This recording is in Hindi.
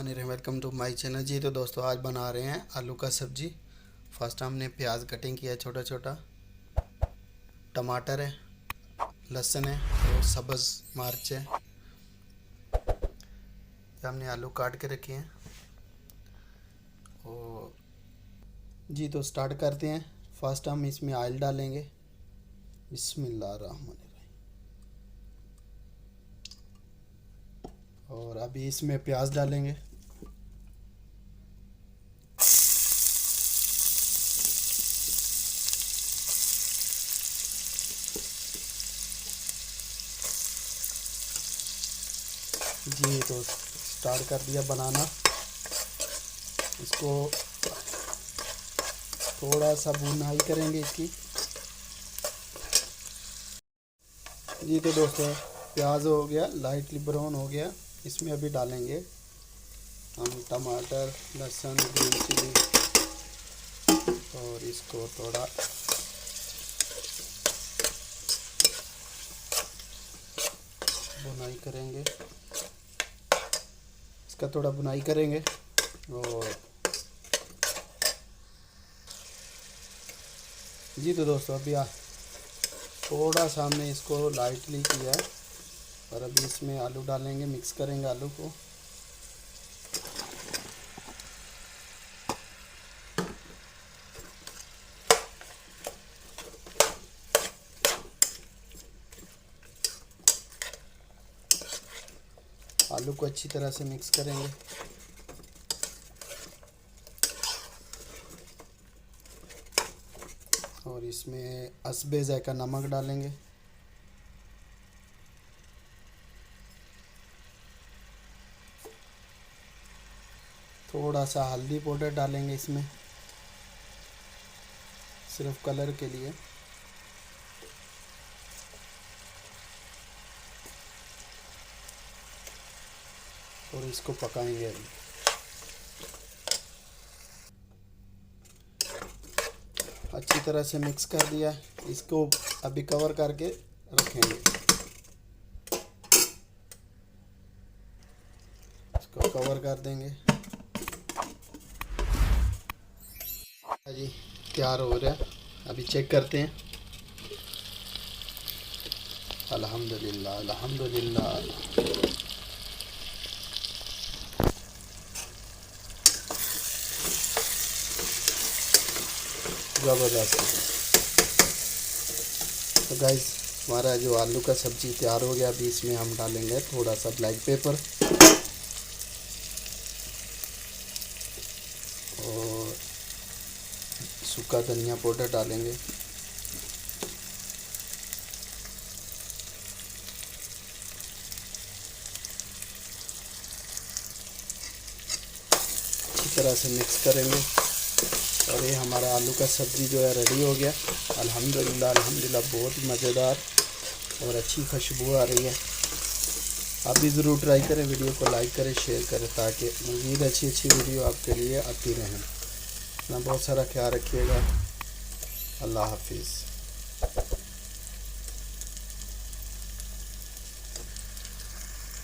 बिस्मिल्लाहिर्रहमानिर्रहीम। Welcome to my channel. जी तो दोस्तों आज बना रहे हैं आलू का सब्जी। फर्स्ट हमने प्याज कटिंग किया है छोटा छोटा, टमाटर है, लहसुन है और सब्ज़ मिर्च है। हमने आलू काट के रखे हैं और जी तो स्टार्ट करते हैं। फर्स्ट हम इसमें ऑयल डालेंगे। बिस्मिल्लाहिर्रहमानिर्रहीम। और अभी इसमें प्याज डालेंगे। जी तो स्टार्ट कर दिया बनाना। इसको थोड़ा सा भुनाई करेंगे इसकी। जी तो दोस्तों प्याज हो गया लाइटली ब्राउन हो गया। इसमें अभी डालेंगे हम टमाटर, लहसुन, ग्रीन चिली और इसको थोड़ा भुनाई करेंगे। इसका थोड़ा भुनाई करेंगे और जी तो दोस्तों अभी थोड़ा सा हमने इसको लाइटली किया है और अभी इसमें आलू डालेंगे, मिक्स करेंगे आलू को। आलू को अच्छी तरह से मिक्स करेंगे। और इसमें हस्बे ज़ायका नमक डालेंगे। थोड़ा सा हल्दी पाउडर डालेंगे इसमें, सिर्फ कलर के लिए। और इसको पकाएंगे अभी। अच्छी तरह से मिक्स कर दिया। इसको अभी कवर करके रखेंगे। इसको कवर कर देंगे। जी तैयार हो रहा है, अभी चेक करते हैं। अल्हम्दुलिल्लाह अल्हम्दुलिल्लाह। ज़बरदस्त। तो गाइस हमारा जो आलू का सब्ज़ी तैयार हो गया। अभी इसमें हम डालेंगे थोड़ा सा ब्लैक पेपर और सूखा धनिया पाउडर डालेंगे। अच्छी तरह से मिक्स करेंगे और ये हमारा आलू का सब्ज़ी जो है रेडी हो गया। अल्हम्दुलिल्लाह अल्हम्दुलिल्लाह। बहुत ही मज़ेदार और अच्छी खुशबू आ रही है। आप भी ज़रूर ट्राई करें। वीडियो को लाइक करें, शेयर करें ताकि मज़ीद अच्छी अच्छी वीडियो आपके लिए आती रहें। अपना बहुत सारा ख्याल रखिएगा। अल्लाह हाफिज़।